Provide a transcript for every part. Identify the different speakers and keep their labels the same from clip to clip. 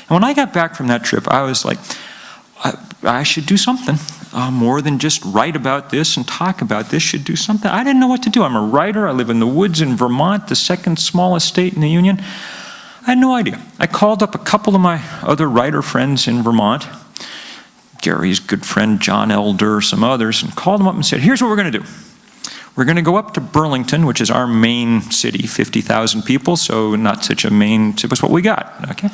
Speaker 1: And when I got back from that trip, I was like, I should do something more than just write about this and talk about this. Should do something. I didn't know what to do. I'm a writer. I live in the woods in Vermont, the second smallest state in the Union. I had no idea. I called up a couple of my other writer friends in Vermont, Gary's good friend John Elder, some others, and called them up and said, here's what we're going to do. We're going to go up to Burlington, which is our main city, 50,000 people, so not such a main city, but what we got, okay?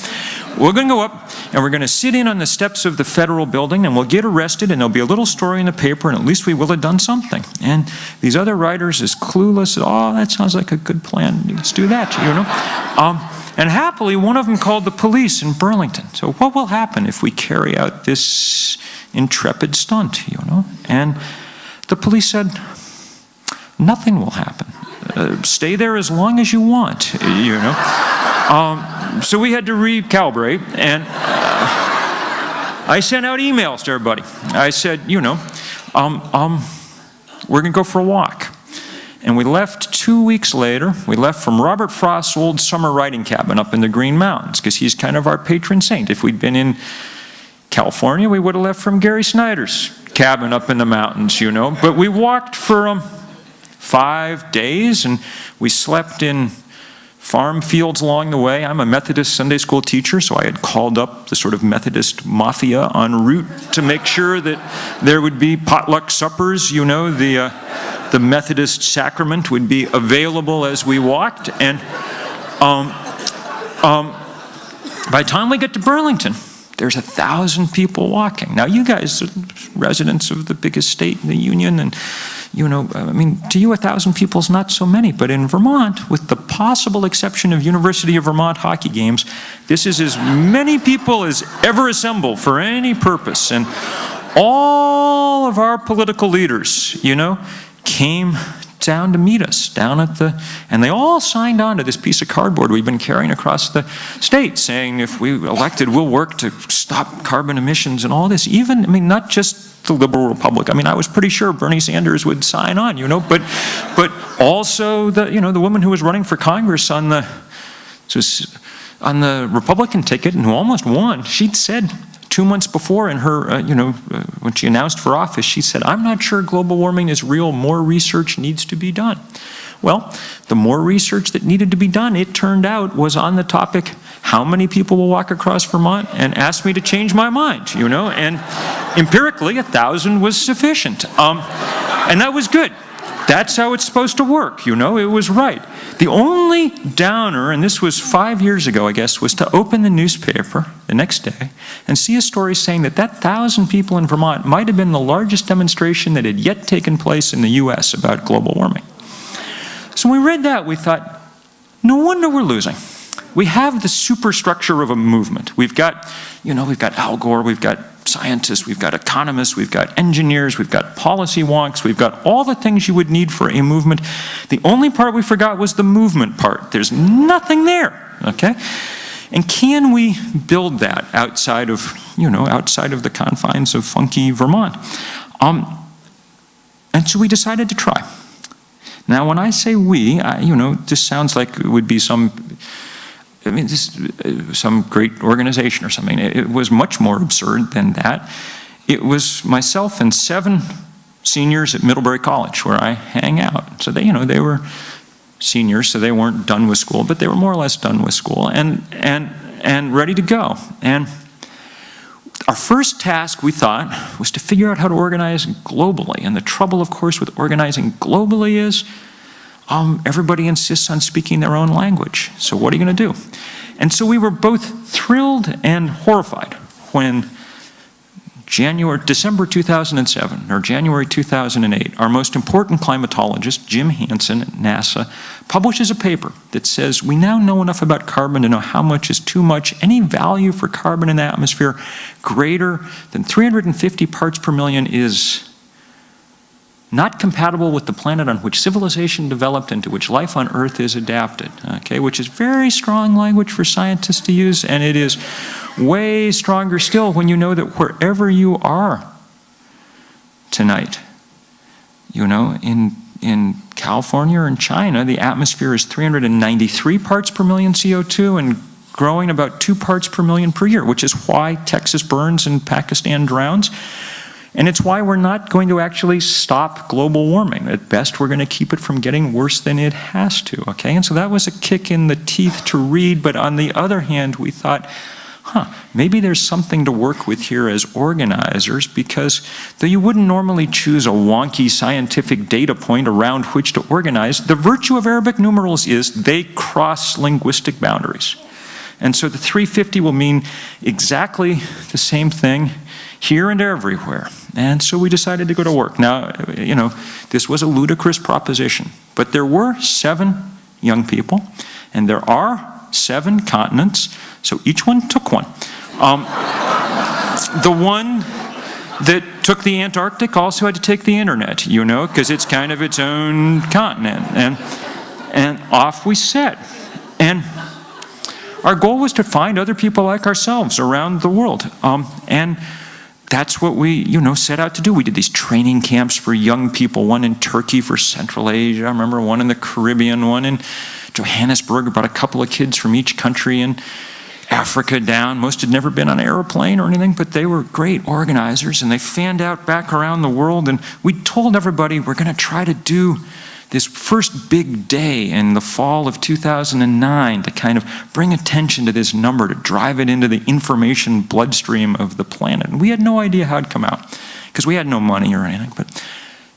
Speaker 1: We're going to go up, and we're going to sit in on the steps of the federal building, and we'll get arrested, and there'll be a little story in the paper, and at least we will have done something. And these other writers is clueless. Oh, that sounds like a good plan. Let's do that, you know? And happily, one of them called the police in Burlington. So what will happen if we carry out this intrepid stunt, you know? And the police said, nothing will happen. Stay there as long as you want, you know. So we had to recalibrate, and I sent out emails to everybody. I said, you know, we're going to go for a walk. And we left 2 weeks later. We left from Robert Frost's old summer writing cabin up in the Green Mountains, because he's kind of our patron saint. If we'd been in California, we would have left from Gary Snyder's cabin up in the mountains, you know. But we walked for 5 days, and we slept in farm fields along the way. I'm a Methodist Sunday school teacher, so I had called up the sort of Methodist mafia en route to make sure that there would be potluck suppers, you know, the Methodist sacrament would be available as we walked. And by the time we get to Burlington, there's 1,000 people walking. Now, you guys are residents of the biggest state in the Union, and you know, I mean, to you 1,000 people is not so many, but in Vermont, with the possible exception of University of Vermont hockey games, this is as many people as ever assemble for any purpose. And all of our political leaders, you know, came down to meet us down at the, and they all signed on to this piece of cardboard we've been carrying across the state saying if we elected, we'll work to stop carbon emissions and all this. Even, I mean, not just the Liberal Republic. I mean, I was pretty sure Bernie Sanders would sign on, you know, but also the, you know, the woman who was running for Congress on the Republican ticket and who almost won, she'd said 2 months before in her, you know, when she announced for office, she said, I'm not sure global warming is real, more research needs to be done. Well, the more research that needed to be done, it turned out, was on the topic, how many people will walk across Vermont, and asked me to change my mind, you know, and empirically 1,000 was sufficient. And that was good. That's how it's supposed to work, you know, it was right. The only downer, and this was 5 years ago, I guess, was to open the newspaper the next day and see a story saying that 1,000 people in Vermont might have been the largest demonstration that had yet taken place in the US about global warming. So when we read that, we thought, no wonder we're losing. We have the superstructure of a movement. We've got, you know, we've got Al Gore, we've got scientists, we've got economists, we've got engineers, we've got policy wonks, we've got all the things you would need for a movement. The only part we forgot was the movement part. There's nothing there, okay? And can we build that outside of, you know, outside of the confines of funky Vermont? And so we decided to try. Now, when I say we, you know, this sounds like it would be some, I mean, this, some great organization or something. It was much more absurd than that. It was myself and 7 seniors at Middlebury College where I hang out. So they, you know, they were seniors, so they weren't done with school, but they were more or less done with school and ready to go. And Our first task, we thought, was to figure out how to organize globally. And the trouble, of course, with organizing globally is everybody insists on speaking their own language. So what are you going to do? And so we were both thrilled and horrified when December 2007 or January 2008, our most important climatologist, Jim Hansen at NASA, publishes a paper that says we now know enough about carbon to know how much is too much. Any value for carbon in the atmosphere greater than 350 parts per million is not compatible with the planet on which civilization developed and to which life on Earth is adapted, okay, which is very strong language for scientists to use, and it is way stronger still when you know that wherever you are tonight, you know, in California or in China, the atmosphere is 393 parts per million CO2 and growing about 2 parts per million per year, which is why Texas burns and Pakistan drowns. And it's why we're not going to actually stop global warming. At best, we're going to keep it from getting worse than it has to, okay? And so that was a kick in the teeth to read, but on the other hand, we thought, maybe there's something to work with here as organizers, because though you wouldn't normally choose a wonky scientific data point around which to organize, the virtue of Arabic numerals is they cross linguistic boundaries. And so the 350 will mean exactly the same thing here and everywhere. And so we decided to go to work. Now, you know, this was a ludicrous proposition, but there were 7 young people, and there are 7 continents, so each one took one. The one that took the Antarctic also had to take the internet, you know, because it's kind of its own continent. And off we set. And our goal was to find other people like ourselves around the world. And that's what we, you know, set out to do. We did these training camps for young people, one in Turkey for Central Asia, I remember one in the Caribbean, one in Johannesburg, about a couple of kids from each country, in Africa down. Most had never been on an airplane or anything, but they were great organizers, and they fanned out back around the world, and we told everybody we're going to try to do this first big day in the fall of 2009 to kind of bring attention to this number, to drive it into the information bloodstream of the planet. And we had no idea how it'd come out, because we had no money or anything. But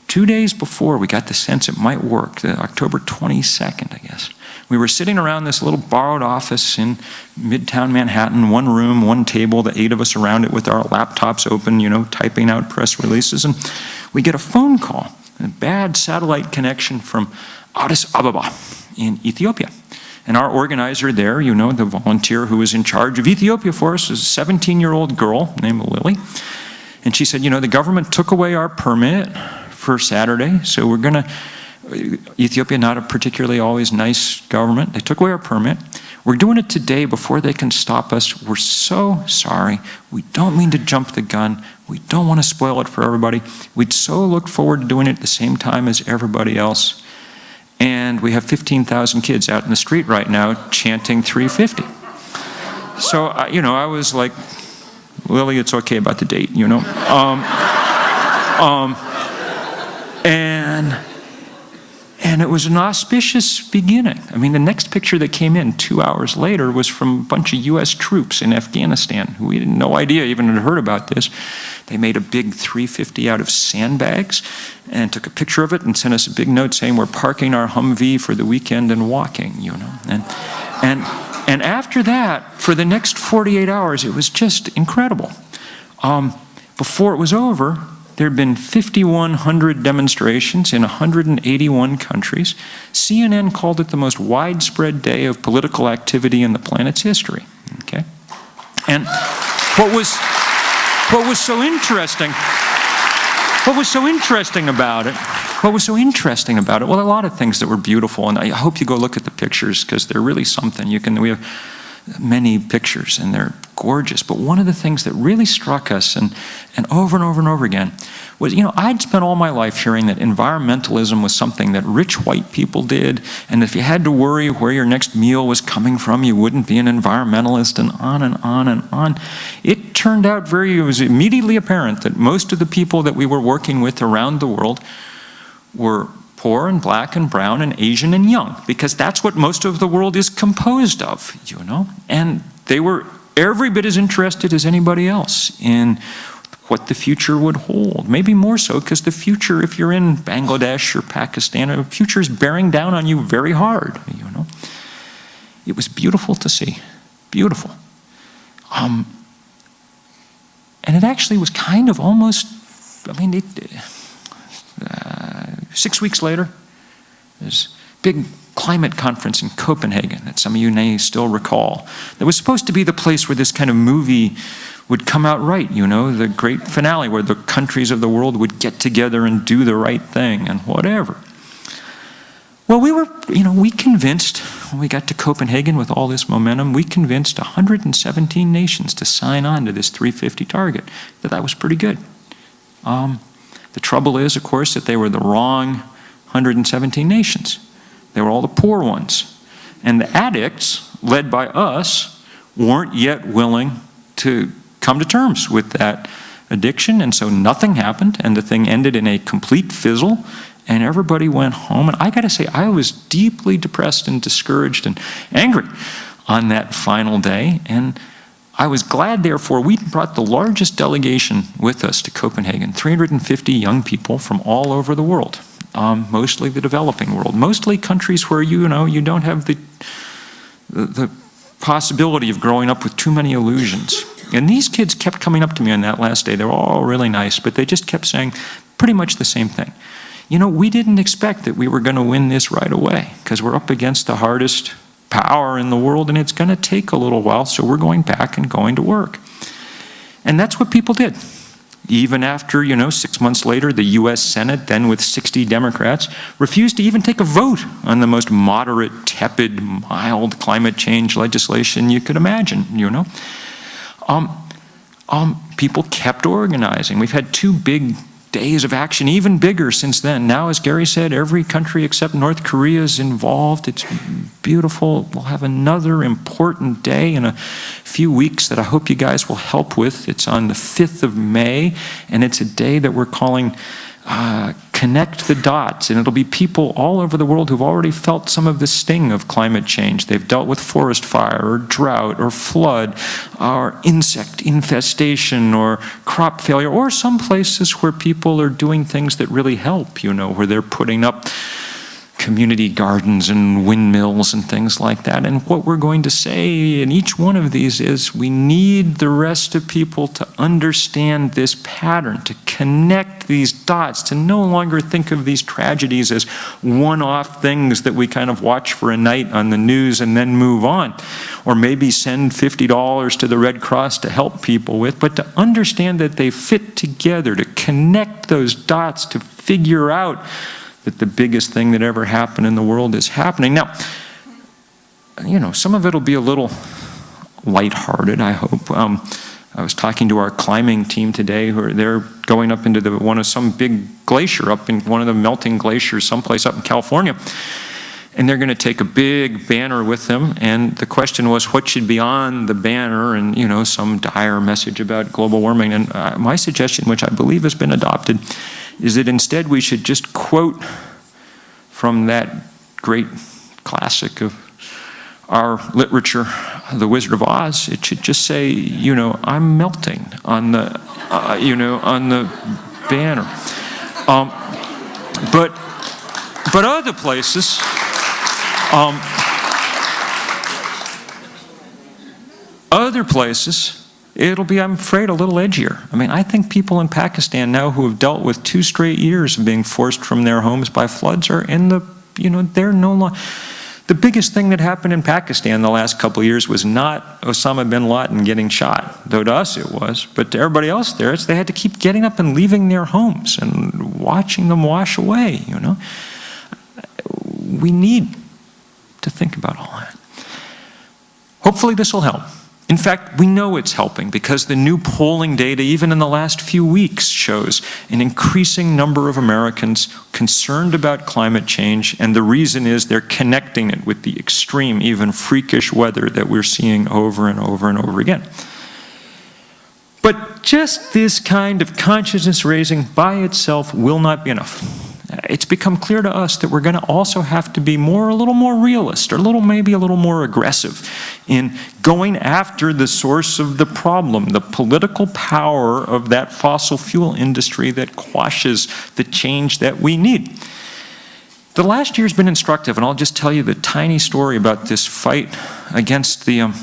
Speaker 1: 2 days before we got the sense it might work, October 22nd, I guess, we were sitting around this little borrowed office in Midtown Manhattan, one room, one table, the 8 of us around it with our laptops open, you know, typing out press releases, and we get a phone call, a bad satellite connection from Addis Ababa in Ethiopia. And our organizer there, you know, the volunteer who was in charge of Ethiopia for us, is a 17-year-old girl named Lily. And she said, you know, the government took away our permit for Saturday, so we're going to, Ethiopia, not a particularly always nice government, they took away our permit. We're doing it today before they can stop us. We're so sorry. We don't mean to jump the gun. We don't want to spoil it for everybody. We'd so look forward to doing it at the same time as everybody else. And we have 15,000 kids out in the street right now chanting 350. So, you know, I was like, Lily, it's okay about the date, you know. And it was an auspicious beginning. I mean, the next picture that came in 2 hours later was from a bunch of US troops in Afghanistan who we had no idea even had heard about this. They made a big 350 out of sandbags and took a picture of it and sent us a big note saying we're parking our Humvee for the weekend and walking, you know. And after that, for the next 48 hours, it was just incredible. Before it was over, there had been 5,100 demonstrations in 181 countries. CNN called it the most widespread day of political activity in the planet's history. Okay? And what was so interesting about it, well, a lot of things that were beautiful, and I hope you go look at the pictures because they're really something. We have many pictures and they're gorgeous, but one of the things that really struck us and over and over and over again was, you know, I'd spent all my life hearing that environmentalism was something that rich white people did, and if you had to worry where your next meal was coming from, you wouldn't be an environmentalist, and on and on and on. It turned out it was immediately apparent that most of the people that we were working with around the world were poor and black and brown and Asian and young, because that's what most of the world is composed of, you know. And they were every bit as interested as anybody else in what the future would hold. Maybe more so, because the future, if you're in Bangladesh or Pakistan, the future is bearing down on you very hard, you know. It was beautiful to see, beautiful. And it actually was kind of almost, I mean, 6 weeks later, there's a big climate conference in Copenhagen that some of you may still recall. That was supposed to be the place where this kind of movie would come out right, you know, the great finale where the countries of the world would get together and do the right thing and whatever. Well, we convinced, when we got to Copenhagen with all this momentum, we convinced 117 nations to sign on to this 350 target, that was pretty good. The trouble is, of course, that they were the wrong 117 nations. They were all the poor ones. And the addicts, led by us, weren't yet willing to come to terms with that addiction, and so nothing happened, and the thing ended in a complete fizzle, and everybody went home. And I gotta say, I was deeply depressed and discouraged and angry on that final day, and I was glad, therefore, we brought the largest delegation with us to Copenhagen, 350 young people from all over the world, mostly the developing world, mostly countries where, you know, you don't have the possibility of growing up with too many illusions. And these kids kept coming up to me on that last day. They were all really nice, but they just kept saying pretty much the same thing. You know, we didn't expect that we were going to win this right away, because we're up against the hardest power in the world, and it's going to take a little while, so we're going back and going to work. And that's what people did. Even after, you know, 6 months later, the US Senate, then with 60 Democrats, refused to even take a vote on the most moderate, tepid, mild climate change legislation you could imagine, you know. People kept organizing. We've had 2 big days of action, even bigger since then. Now, as Gary said, every country except North Korea is involved. It's beautiful. We'll have another important day in a few weeks that I hope you guys will help with. It's on the 5th of May, and it's a day that we're calling Connect the Dots, and it'll be people all over the world who've already felt some of the sting of climate change. They've dealt with forest fire or drought or flood or insect infestation or crop failure, or some places where people are doing things that really help, you know, where they're putting up community gardens and windmills and things like that. And what we're going to say in each one of these is we need the rest of people to understand this pattern, to connect these dots, to no longer think of these tragedies as one-off things that we kind of watch for a night on the news and then move on, or maybe send $50 to the Red Cross to help people with, but to understand that they fit together, to connect those dots, to figure out that the biggest thing that ever happened in the world is happening. Now, you know, some of it will be a little lighthearted, I hope. I was talking to our climbing team today, who they're going up into some big glacier, up in one of the melting glaciers someplace up in California. And they're going to take a big banner with them, and the question was what should be on the banner, and, you know, some dire message about global warming. And my suggestion, which I believe has been adopted, is that instead we should just quote from that great classic of our literature, The Wizard of Oz. It should just say, you know, I'm melting on the, you know, on the banner. But other places, it'll be, I'm afraid, a little edgier. I mean, I think people in Pakistan now who have dealt with 2 straight years of being forced from their homes by floods are in the, you know, they're no longer. The biggest thing that happened in Pakistan the last couple of years was not Osama bin Laden getting shot, though to us it was, but to everybody else there, they had to keep getting up and leaving their homes and watching them wash away, you know. We need to think about all that. Hopefully this will help. In fact, we know it's helping because the new polling data, even in the last few weeks, shows an increasing number of Americans concerned about climate change, and the reason is they're connecting it with the extreme, even freakish weather that we're seeing over and over and over again. But just this kind of consciousness raising by itself will not be enough. it's become clear to us that we're going to also have to be a little more realist, or maybe a little more aggressive in going after the source of the problem, the political power of that fossil fuel industry that quashes the change that we need. The last year's been instructive, and I'll just tell you the tiny story about this fight against the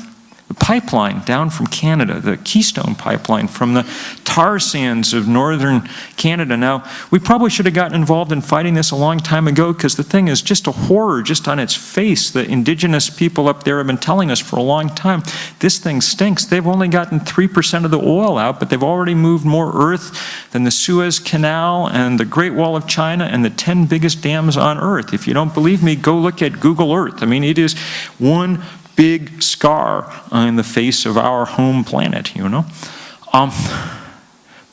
Speaker 1: pipeline down from Canada, the Keystone pipeline from the tar sands of northern Canada. Now, we probably should have gotten involved in fighting this a long time ago, because the thing is just a horror just on its face. The indigenous people up there have been telling us for a long time, this thing stinks. They've only gotten 3% of the oil out, but they've already moved more earth than the Suez Canal and the Great Wall of China and the 10 biggest dams on earth. If you don't believe me, go look at Google Earth. I mean, it is one big scar on the face of our home planet, you know.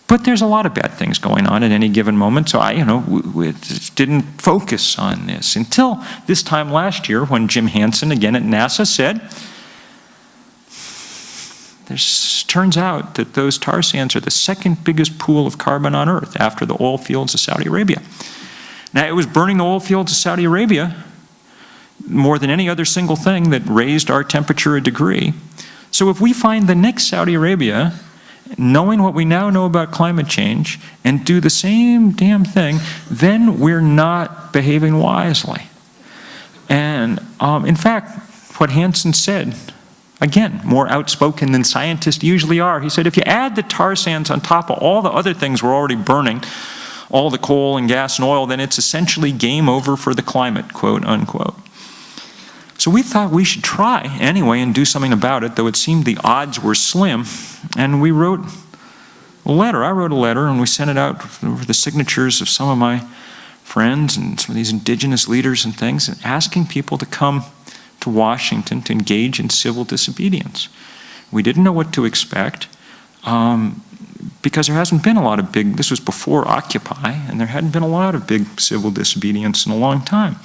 Speaker 1: But there's a lot of bad things going on at any given moment, so we didn't focus on this until this time last year when Jim Hansen, again at NASA, said, turns out that those tar sands are the second biggest pool of carbon on Earth after the oil fields of Saudi Arabia. Now, it was burning the oil fields of Saudi Arabia more than any other single thing that raised our temperature a degree. So if we find the next Saudi Arabia, knowing what we now know about climate change, and do the same damn thing, then we're not behaving wisely. And in fact, what Hansen said, again, more outspoken than scientists usually are, he said, if you add the tar sands on top of all the other things we're already burning, all the coal and gas and oil, then it's essentially game over for the climate, quote unquote. So we thought we should try anyway and do something about it, though it seemed the odds were slim. And we wrote a letter. I wrote a letter, and we sent it out with the signatures of some of my friends and some of these indigenous leaders and things, and asking people to come to Washington to engage in civil disobedience. We didn't know what to expect, because there hasn't been a lot of big, this was before Occupy, and there hadn't been a lot of big civil disobedience in a long time.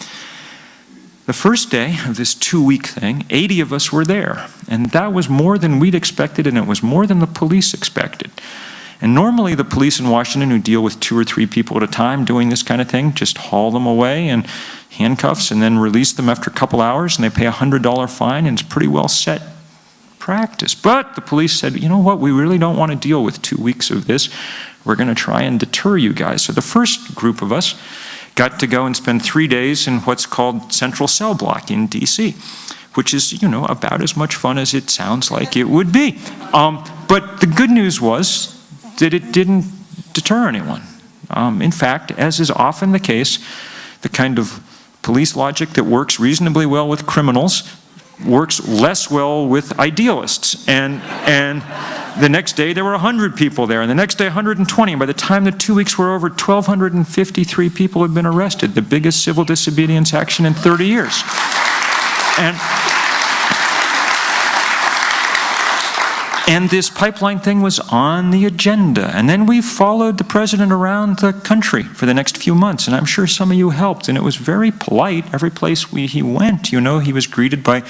Speaker 1: The first day of this 2-week thing, 80 of us were there, and that was more than we'd expected, and it was more than the police expected. And normally the police in Washington, who deal with 2 or 3 people at a time doing this kind of thing, just haul them away in handcuffs and then release them after a couple hours, and they pay a $100 fine, and it's pretty well set practice. But the police said, you know what, we really don't want to deal with 2 weeks of this. We're going to try and deter you guys. So the first group of us got to go and spend 3 days in what's called Central Cell Block in DC, which is, about as much fun as it sounds like it would be. But the good news was that it didn't deter anyone. In fact, as is often the case, the kind of police logic that works reasonably well with criminals works less well with idealists. And the next day there were 100 people there, and the next day 120. And by the time the 2 weeks were over, 1,253 people had been arrested, the biggest civil disobedience action in 30 years. And this pipeline thing was on the agenda. And then we followed the president around the country for the next few months, and I'm sure some of you helped, and it was very polite. Every place he went, he was greeted by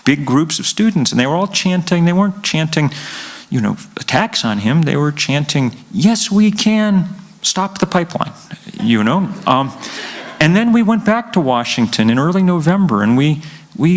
Speaker 1: big groups of students, and they were all chanting. They weren't chanting, attacks on him. They were chanting, yes, we can stop the pipeline, And then we went back to Washington in early November, and we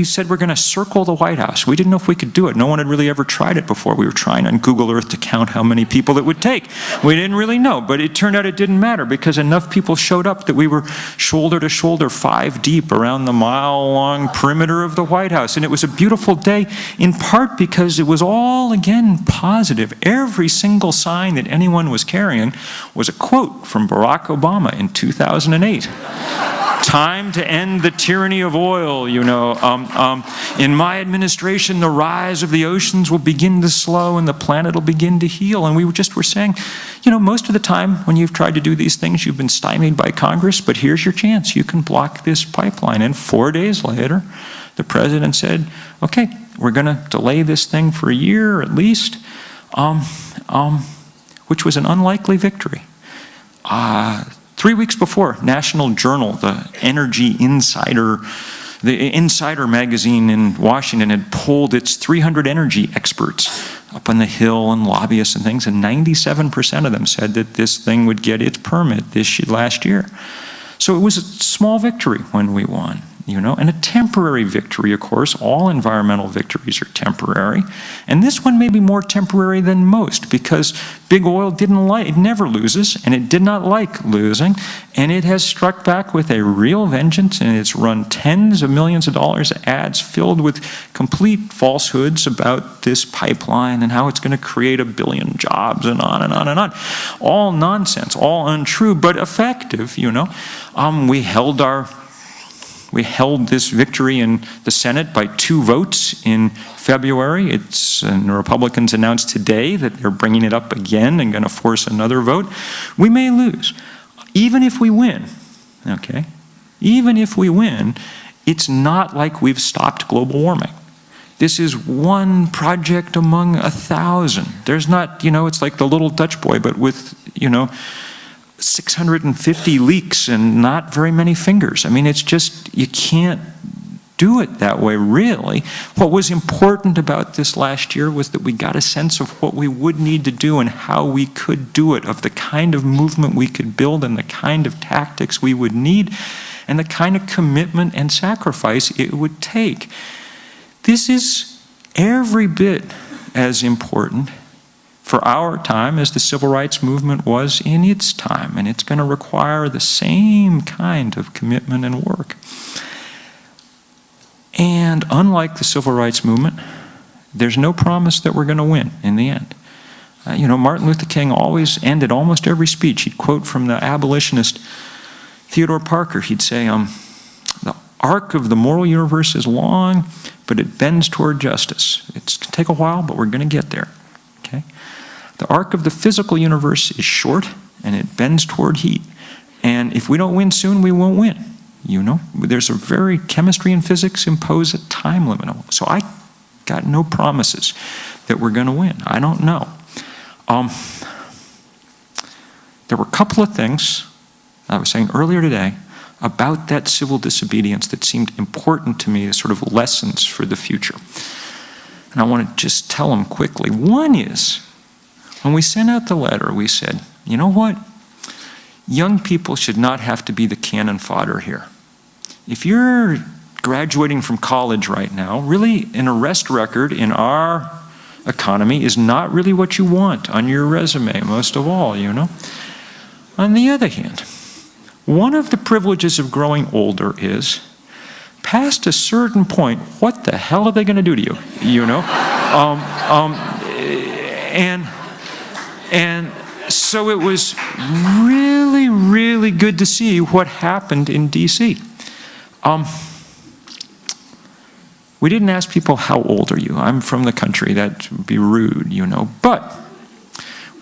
Speaker 1: said we're going to circle the White House. We didn't know if we could do it. No one had really ever tried it before. We were trying on Google Earth to count how many people it would take. We didn't really know, but it turned out it didn't matter, because enough people showed up that we were shoulder to shoulder, 5 deep around the mile-long perimeter of the White House. And it was a beautiful day, in part because it was all, again, positive. Every single sign that anyone was carrying was a quote from Barack Obama in 2008. Time to end the tyranny of oil, in my administration, the rise of the oceans will begin to slow and the planet will begin to heal. And we were saying, most of the time when you've tried to do these things, you've been stymied by Congress, but here's your chance. You can block this pipeline. And 4 days later, the president said, okay, we're going to delay this thing for a year at least, which was an unlikely victory. 3 weeks before, National Journal, the Energy Insider, the Insider magazine in Washington had polled its 300 energy experts up on the Hill and lobbyists and things, and 97% of them said that this thing would get its permit last year. So it was a small victory when we won, and a temporary victory, of course. All environmental victories are temporary. And this one may be more temporary than most because big oil it never loses, and it did not like losing. And it has struck back with a real vengeance, and it's run tens of millions of dollars of ads filled with complete falsehoods about this pipeline and how it's going to create 1 billion jobs and on and on and on. All nonsense, all untrue, but effective, We held this victory in the Senate by 2 votes in February. And the Republicans announced today that they're bringing it up again and going to force another vote. We may lose. Even if we win, okay? Even if we win, it's not like we've stopped global warming. This is one project among 1,000. There's not, it's like the little Dutch boy, but with, 650 leaks and not very many fingers. I mean, it's just, you can't do it that way, really. What was important about this last year was that we got a sense of what we would need to do and how we could do it, of the kind of movement we could build and the kind of tactics we would need and the kind of commitment and sacrifice it would take. This is every bit as important for our time as the civil rights movement was in its time, and it's going to require the same kind of commitment and work. And unlike the civil rights movement, there's no promise that we're going to win in the end. Martin Luther King always ended almost every speech. He'd quote from the abolitionist Theodore Parker. He'd say, the arc of the moral universe is long, but it bends toward justice. It's going to take a while, but we're going to get there. Okay? The arc of the physical universe is short, and it bends toward heat. And if we don't win soon, we won't win. There's a very, chemistry and physics impose a time limit. So I got no promises that we're going to win. I don't know. There were a couple of things I was saying earlier today about that civil disobedience that seemed important to me as sort of lessons for the future. And I want to just tell them quickly. One is, when we sent out the letter, we said, you know what? Young people should not have to be the cannon fodder here. If you're graduating from college right now, really an arrest record in our economy is not really what you want on your resume, most of all, On the other hand, one of the privileges of growing older is, past a certain point, what the hell are they going to do to you? And so it was really, really good to see what happened in D.C. We didn't ask people, how old are you? I'm from the country, that would be rude, But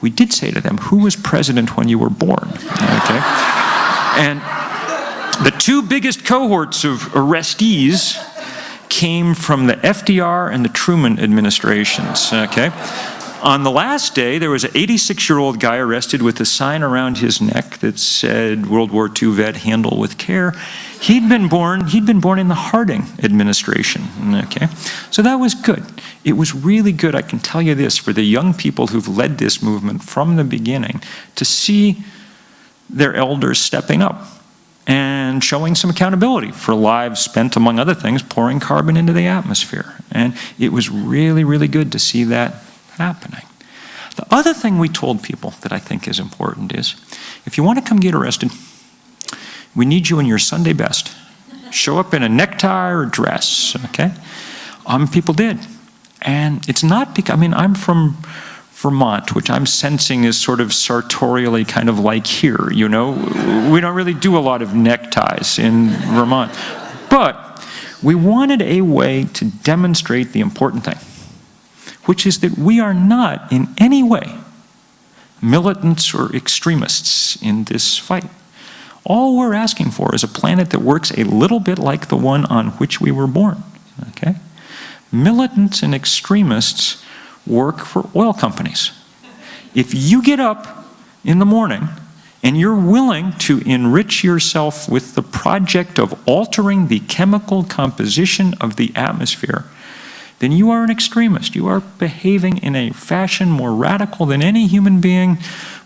Speaker 1: we did say to them, who was president when you were born? Okay? And the 2 biggest cohorts of arrestees came from the FDR and the Truman administrations, okay? On the last day, there was an 86-year-old guy arrested with a sign around his neck that said, World War II vet, handle with care. He'd been born in the Harding administration, okay? So that was good. It was really good, I can tell you this, for the young people who've led this movement from the beginning, to see their elders stepping up and showing some accountability for lives spent, among other things, pouring carbon into the atmosphere. And it was really, really good to see that happening. The other thing we told people that I think is important is, if you want to come get arrested, we need you in your Sunday best. Show up in a necktie or dress, okay? People did. And it's not because, I'm from Vermont, which I'm sensing is sort of sartorially kind of like here, We don't really do a lot of neckties in Vermont. But we wanted a way to demonstrate the important thing, which is that we are not in any way militants or extremists in this fight. All we're asking for is a planet that works a little bit like the one on which we were born, okay? Militants and extremists work for oil companies. If you get up in the morning and you're willing to enrich yourself with the project of altering the chemical composition of the atmosphere, then you are an extremist. You are behaving in a fashion more radical than any human being,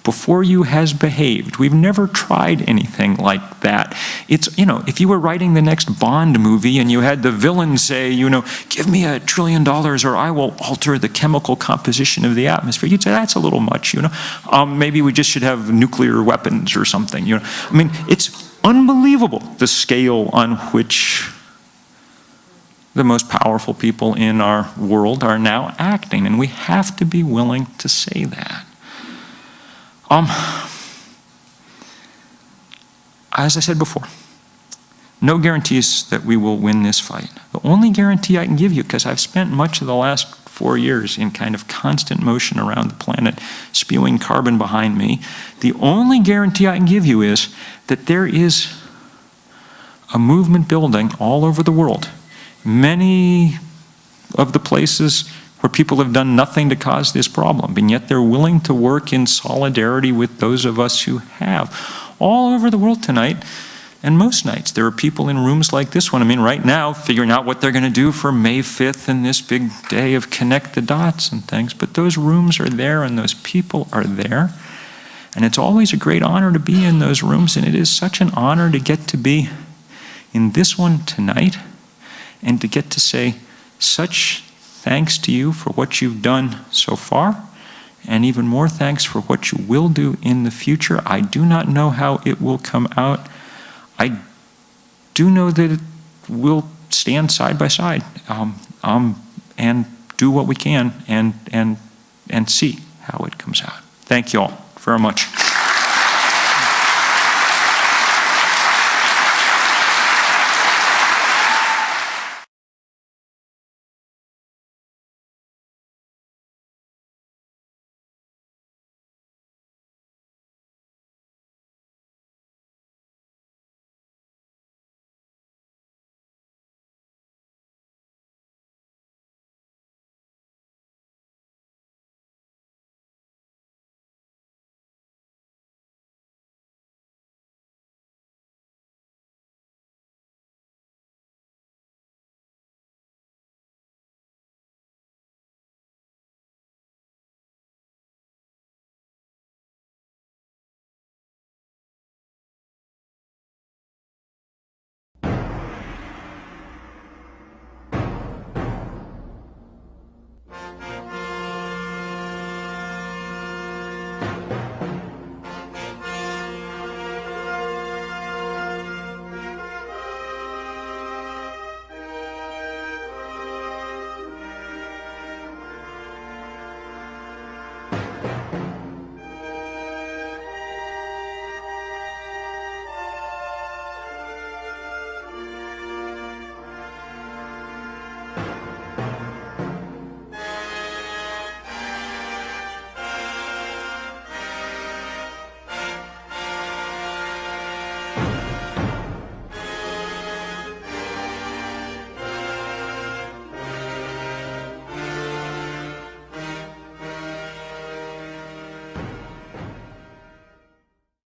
Speaker 1: before you has behaved. We've never tried anything like that. It's, if you were writing the next Bond movie and you had the villain say, give me $1 trillion or I will alter the chemical composition of the atmosphere, you'd say, that's a little much, maybe we just should have nuclear weapons or something, it's unbelievable the scale on which the most powerful people in our world are now acting, and we have to be willing to say that. As I said before, no guarantees that we will win this fight. The only guarantee I can give you, because I've spent much of the last 4 years in kind of constant motion around the planet, spewing carbon behind me, the only guarantee I can give you is that there is a movement building all over the world. Many of the places where people have done nothing to cause this problem, and yet they're willing to work in solidarity with those of us who have. All over the world tonight, and most nights, there are people in rooms like this one. Right now, figuring out what they're going to do for May 5th and this big day of connect the dots and things, but those rooms are there and those people are there. And it's always a great honor to be in those rooms, and it is such an honor to get to be in this one tonight, and to get to say such thanks to you for what you've done so far, and even more thanks for what you will do in the future. I do not know how it will come out. I do know that we'll stand side by side and do what we can and see how it comes out. Thank you all very much.